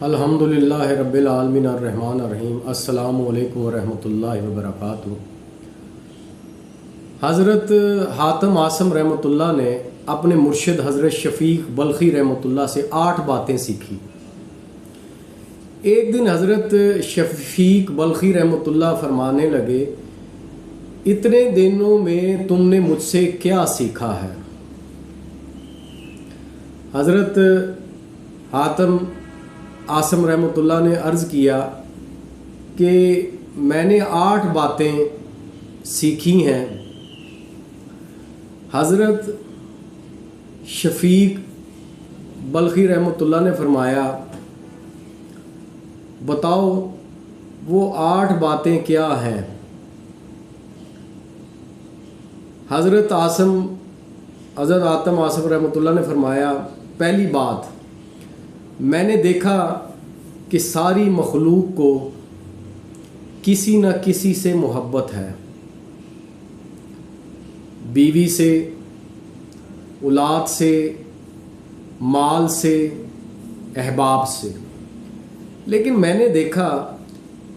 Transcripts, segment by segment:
الحمدللہ رب العالمین الرحمن الرحیم۔ السلام علیکم ورحمۃ اللہ وبرکاتہ۔ حضرت حاتم عاصم رحمۃ اللہ نے اپنے مرشد حضرت شفیق بلخی رحمۃ اللہ سے 8 باتیں سیکھی۔ ایک دن حضرت شفیق بلخی رحمۃ اللہ فرمانے لگے، اتنے دنوں میں تم نے مجھ سے کیا سیکھا ہے؟ حضرت حاتم عاصم رحمۃ اللہ نے عرض کیا کہ میں نے 8 باتیں سیکھی ہیں۔ حضرت شفیق بلخی رحمۃ اللہ نے فرمایا، بتاؤ وہ 8 باتیں کیا ہیں؟ حضرت حاتم عاصم رحمۃ اللہ نے فرمایا، پہلی بات، میں نے دیکھا کہ ساری مخلوق کو کسی نہ کسی سے محبت ہے، بیوی سے، اولاد سے، مال سے، احباب سے، لیکن میں نے دیکھا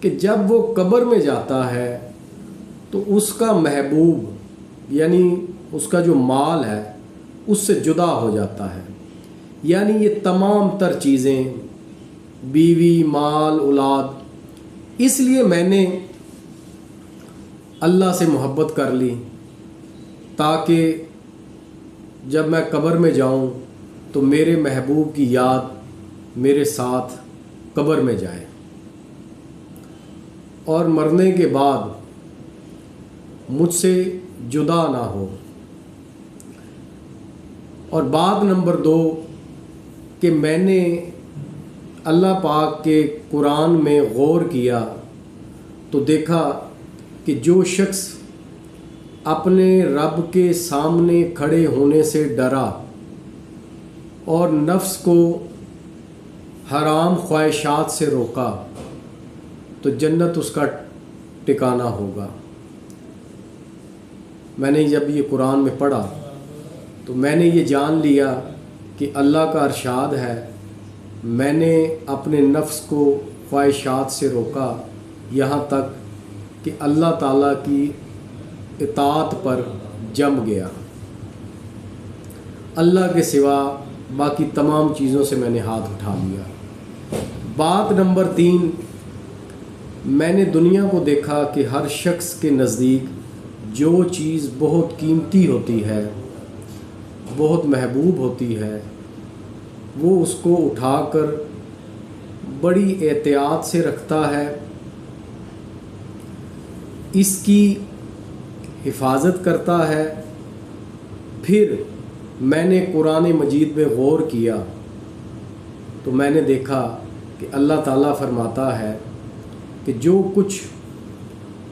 کہ جب وہ قبر میں جاتا ہے تو اس کا محبوب یعنی اس کا جو مال ہے اس سے جدا ہو جاتا ہے، یعنی یہ تمام تر چیزیں، بیوی، مال، اولاد، اس لیے میں نے اللہ سے محبت کر لی تاکہ جب میں قبر میں جاؤں تو میرے محبوب کی یاد میرے ساتھ قبر میں جائے اور مرنے کے بعد مجھ سے جدا نہ ہو۔ اور بات نمبر 2 کہ میں نے اللہ پاک کے قرآن میں غور کیا تو دیکھا کہ جو شخص اپنے رب کے سامنے کھڑے ہونے سے ڈرا اور نفس کو حرام خواہشات سے روکا تو جنت اس کا ٹھکانہ ہوگا۔ میں نے جب یہ قرآن میں پڑھا تو میں نے یہ جان لیا کہ اللہ کا ارشاد ہے، میں نے اپنے نفس کو خواہشات سے روکا یہاں تک کہ اللہ تعالیٰ کی اطاعت پر جم گیا، اللہ کے سوا باقی تمام چیزوں سے میں نے ہاتھ اٹھا لیا۔ بات نمبر 3، میں نے دنیا کو دیکھا کہ ہر شخص کے نزدیک جو چیز بہت قیمتی ہوتی ہے، بہت محبوب ہوتی ہے، وہ اس کو اٹھا کر بڑی احتیاط سے رکھتا ہے، اس کی حفاظت کرتا ہے۔ پھر میں نے قرآن مجید میں غور کیا تو میں نے دیکھا کہ اللہ تعالیٰ فرماتا ہے کہ جو کچھ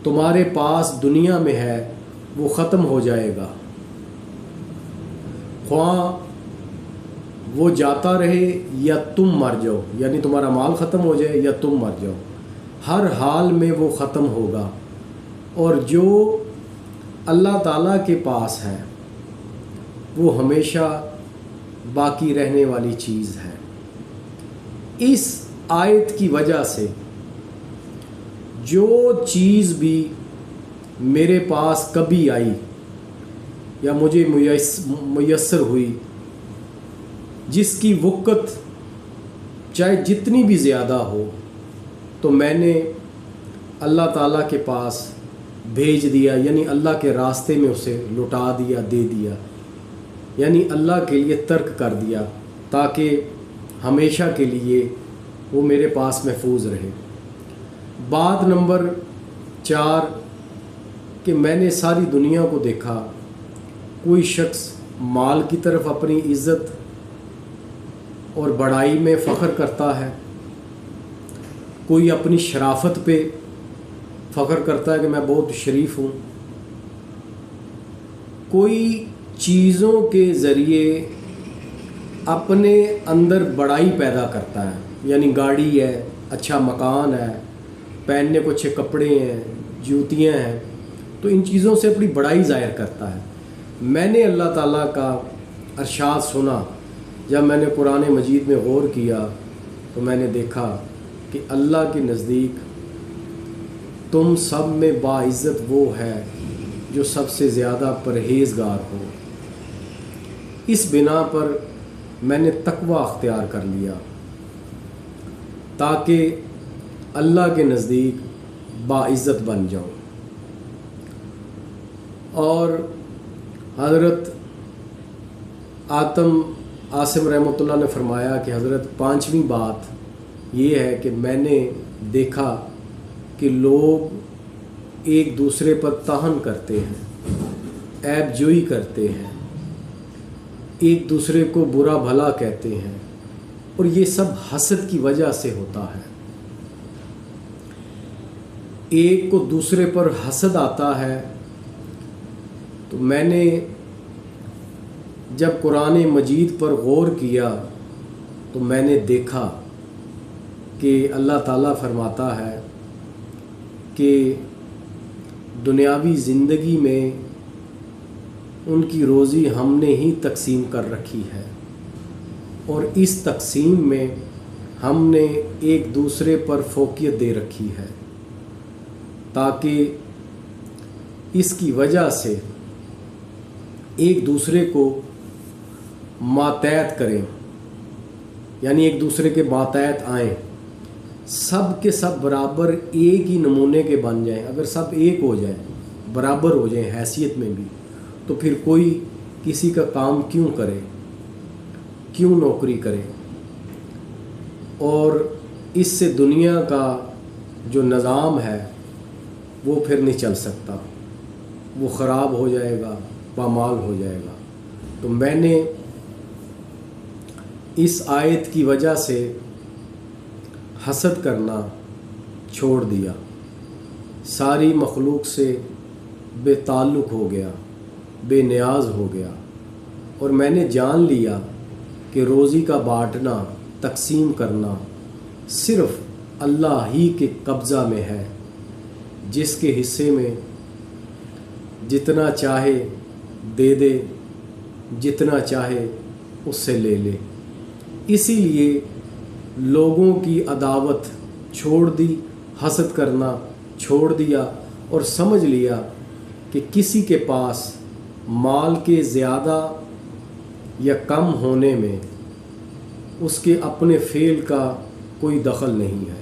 تمہارے پاس دنیا میں ہے وہ ختم ہو جائے گا، خواہ وہ جاتا رہے یا تم مر جاؤ، یعنی تمہارا مال ختم ہو جائے یا تم مر جاؤ، ہر حال میں وہ ختم ہوگا، اور جو اللہ تعالیٰ کے پاس ہے وہ ہمیشہ باقی رہنے والی چیز ہے۔ اس آیت کی وجہ سے جو چیز بھی میرے پاس کبھی آئی یا مجھے میسر ہوئی، جس کی وقت چاہے جتنی بھی زیادہ ہو، تو میں نے اللہ تعالیٰ کے پاس بھیج دیا، یعنی اللہ کے راستے میں اسے لٹا دیا، دے دیا، یعنی اللہ کے لیے ترک کر دیا تاکہ ہمیشہ کے لیے وہ میرے پاس محفوظ رہے۔ بات نمبر 4 کہ میں نے ساری دنیا کو دیکھا، کوئی شخص مال کی طرف اپنی عزت اور بڑائی میں فخر کرتا ہے، کوئی اپنی شرافت پہ فخر کرتا ہے کہ میں بہت شریف ہوں، کوئی چیزوں کے ذریعے اپنے اندر بڑائی پیدا کرتا ہے، یعنی گاڑی ہے، اچھا مکان ہے، پہننے کو اچھے کپڑے ہیں، جوتیاں ہیں، تو ان چیزوں سے اپنی بڑائی ظاہر کرتا ہے۔ میں نے اللہ تعالیٰ کا ارشاد سنا، جب میں نے قرآن مجید میں غور کیا تو میں نے دیکھا کہ اللہ کے نزدیک تم سب میں باعزت وہ ہے جو سب سے زیادہ پرہیزگار ہو۔ اس بنا پر میں نے تقوی اختیار کر لیا تاکہ اللہ کے نزدیک باعزت بن جاؤں۔ اور حضرت عاصم رحمۃ اللہ نے فرمایا کہ حضرت پانچویں بات یہ ہے کہ میں نے دیکھا کہ لوگ ایک دوسرے پر طعن کرتے ہیں، عیب جوئی کرتے ہیں، ایک دوسرے کو برا بھلا کہتے ہیں، اور یہ سب حسد کی وجہ سے ہوتا ہے۔ ایک کو دوسرے پر حسد آتا ہے، تو میں نے جب قرآن مجید پر غور کیا تو میں نے دیکھا کہ اللہ تعالیٰ فرماتا ہے کہ دنیاوی زندگی میں ان کی روزی ہم نے ہی تقسیم کر رکھی ہے، اور اس تقسیم میں ہم نے ایک دوسرے پر فوقیت دے رکھی ہے تاکہ اس کی وجہ سے ایک دوسرے کو ماتحت کریں، یعنی ایک دوسرے کے ماتحت آئیں، سب کے سب برابر ایک ہی نمونے کے بن جائیں۔ اگر سب ایک ہو جائیں، برابر ہو جائیں حیثیت میں بھی، تو پھر کوئی کسی کا کام کیوں کرے، کیوں نوکری کرے؟ اور اس سے دنیا کا جو نظام ہے وہ پھر نہیں چل سکتا، وہ خراب ہو جائے گا، پامال ہو جائے گا۔ تو میں نے اس آیت کی وجہ سے حسد کرنا چھوڑ دیا، ساری مخلوق سے بے تعلق ہو گیا، بے نیاز ہو گیا، اور میں نے جان لیا کہ روزی کا بانٹنا، تقسیم کرنا صرف اللہ ہی کے قبضہ میں ہے، جس کے حصے میں جتنا چاہے دے دے، جتنا چاہے اس سے لے لے۔ اسی لیے لوگوں کی عداوت چھوڑ دی، حسد کرنا چھوڑ دیا، اور سمجھ لیا کہ کسی کے پاس مال کے زیادہ یا کم ہونے میں اس کے اپنے فعل کا کوئی دخل نہیں ہے،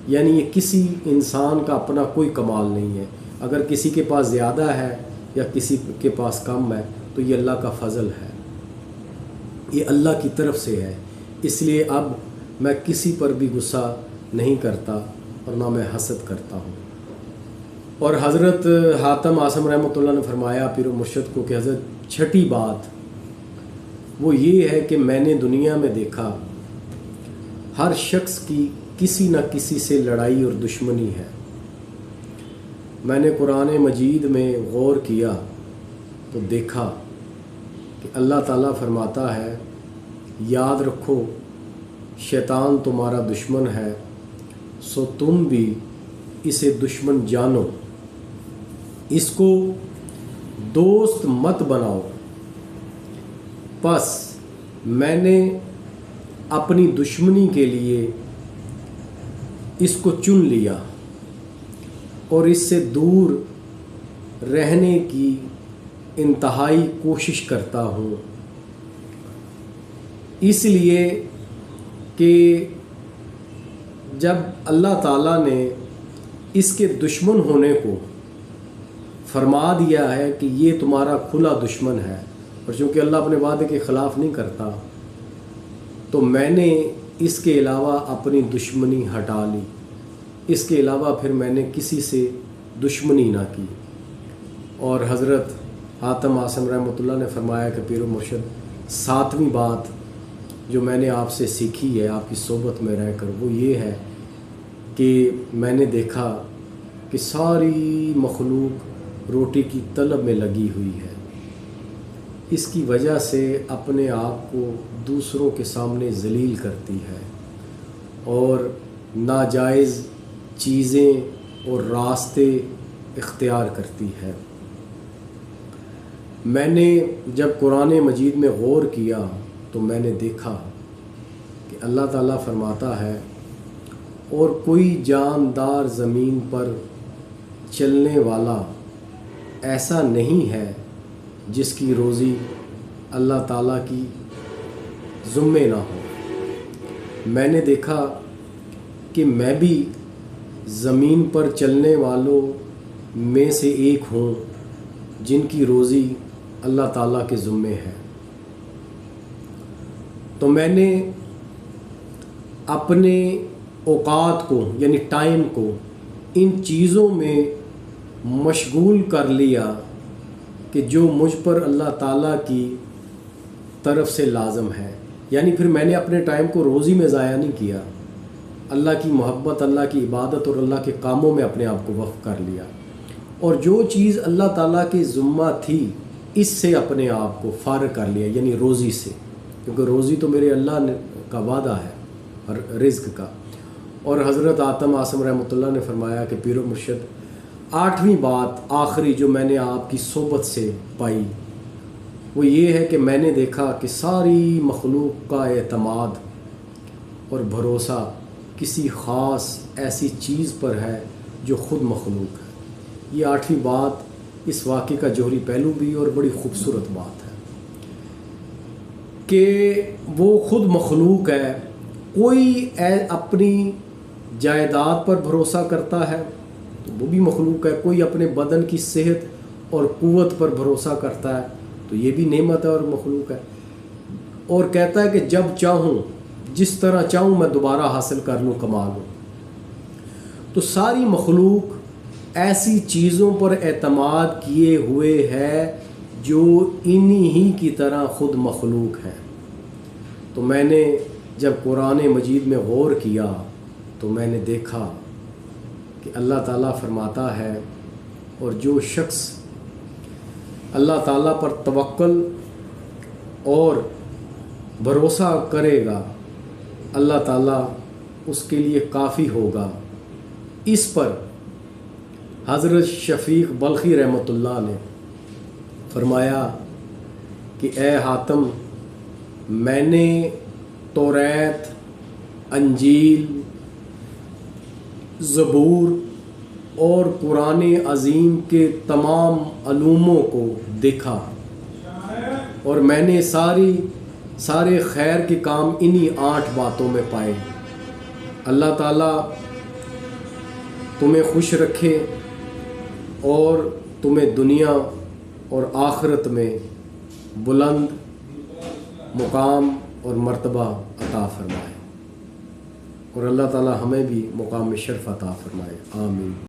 یعنی یہ کسی انسان کا اپنا کوئی کمال نہیں ہے۔ اگر کسی کے پاس زیادہ ہے یا کسی کے پاس کم ہے تو یہ اللہ کا فضل ہے، یہ اللہ کی طرف سے ہے۔ اس لیے اب میں کسی پر بھی غصہ نہیں کرتا اور نہ میں حسد کرتا ہوں۔ اور حضرت حاتم عاصم رحمۃ اللہ نے فرمایا پیر و مرشد کو کہ حضرت چھٹی بات وہ یہ ہے کہ میں نے دنیا میں دیکھا ہر شخص کی کسی نہ کسی سے لڑائی اور دشمنی ہے۔ میں نے قرآن مجید میں غور کیا تو دیکھا کہ اللہ تعالیٰ فرماتا ہے یاد رکھو شیطان تمہارا دشمن ہے، سو تم بھی اسے دشمن جانو، اس کو دوست مت بناؤ۔ پس میں نے اپنی دشمنی کے لیے اس کو چن لیا اور اس سے دور رہنے کی انتہائی کوشش کرتا ہوں، اس لیے کہ جب اللہ تعالیٰ نے اس کے دشمن ہونے کو فرما دیا ہے کہ یہ تمہارا کھلا دشمن ہے، اور چونکہ اللہ اپنے وعدے کے خلاف نہیں کرتا، تو میں نے اس کے علاوہ اپنی دشمنی ہٹا لی، اس کے علاوہ پھر میں نے کسی سے دشمنی نہ کی۔ اور حضرت حاتم عاصم رحمۃ اللہ نے فرمایا کہ پیر و مرشد ساتویں بات جو میں نے آپ سے سیکھی ہے آپ کی صحبت میں رہ کر، وہ یہ ہے کہ میں نے دیکھا کہ ساری مخلوق روٹی کی طلب میں لگی ہوئی ہے، اس کی وجہ سے اپنے آپ کو دوسروں کے سامنے ذلیل کرتی ہے اور ناجائز چیزیں اور راستے اختیار کرتی ہے۔ میں نے جب قرآن مجید میں غور کیا تو میں نے دیکھا کہ اللہ تعالیٰ فرماتا ہے اور کوئی جاندار زمین پر چلنے والا ایسا نہیں ہے جس کی روزی اللہ تعالیٰ کی ذمے نہ ہو۔ میں نے دیکھا کہ میں بھی زمین پر چلنے والوں میں سے ایک ہوں جن کی روزی اللہ تعالیٰ کے ذمے ہے۔ تو میں نے اپنے اوقات کو یعنی ٹائم کو ان چیزوں میں مشغول کر لیا کہ جو مجھ پر اللہ تعالیٰ کی طرف سے لازم ہے، یعنی پھر میں نے اپنے ٹائم کو روزی میں ضائع نہیں کیا، اللہ کی محبت، اللہ کی عبادت اور اللہ کے کاموں میں اپنے آپ کو وقف کر لیا، اور جو چیز اللہ تعالیٰ کی ذمہ تھی اس سے اپنے آپ کو فارغ کر لیا، یعنی روزی سے، کیونکہ روزی تو میرے اللہ کا وعدہ ہے اور رزق کا۔ اور حضرت آتم عاصم رحمۃ اللہ نے فرمایا کہ پیر و مرشد 8ویں بات آخری جو میں نے آپ کی صحبت سے پائی وہ یہ ہے کہ میں نے دیکھا کہ ساری مخلوق کا اعتماد اور بھروسہ کسی خاص ایسی چیز پر ہے جو خود مخلوق ہے۔ یہ 8ویں بات اس واقعے کا جوہری پہلو بھی اور بڑی خوبصورت بات ہے کہ وہ خود مخلوق ہے۔ کوئی اپنی جائیداد پر بھروسہ کرتا ہے تو وہ بھی مخلوق ہے، کوئی اپنے بدن کی صحت اور قوت پر بھروسہ کرتا ہے تو یہ بھی نعمت ہے اور مخلوق ہے، اور کہتا ہے کہ جب چاہوں جس طرح چاہوں میں دوبارہ حاصل کر لوں، کما لوں۔ تو ساری مخلوق ایسی چیزوں پر اعتماد کیے ہوئے ہے جو انہی ہی کی طرح خود مخلوق ہے۔ تو میں نے جب قرآن مجید میں غور کیا تو میں نے دیکھا کہ اللہ تعالیٰ فرماتا ہے اور جو شخص اللہ تعالیٰ پر توکل اور بھروسہ کرے گا اللہ تعالیٰ اس کے لیے کافی ہوگا۔ اس پر حضرت شفیق بلخی رحمۃ اللہ نے فرمایا کہ اے حاتم، میں نے توریت، انجیل، زبور اور قرآن عظیم کے تمام علوموں کو دیکھا اور میں نے سارے خیر کے کام انہی 8 باتوں میں پائے۔ اللہ تعالیٰ تمہیں خوش رکھے اور تمہیں دنیا اور آخرت میں بلند مقام اور مرتبہ عطا فرمائے، اور اللہ تعالیٰ ہمیں بھی مقام شرف عطا فرمائے، آمین۔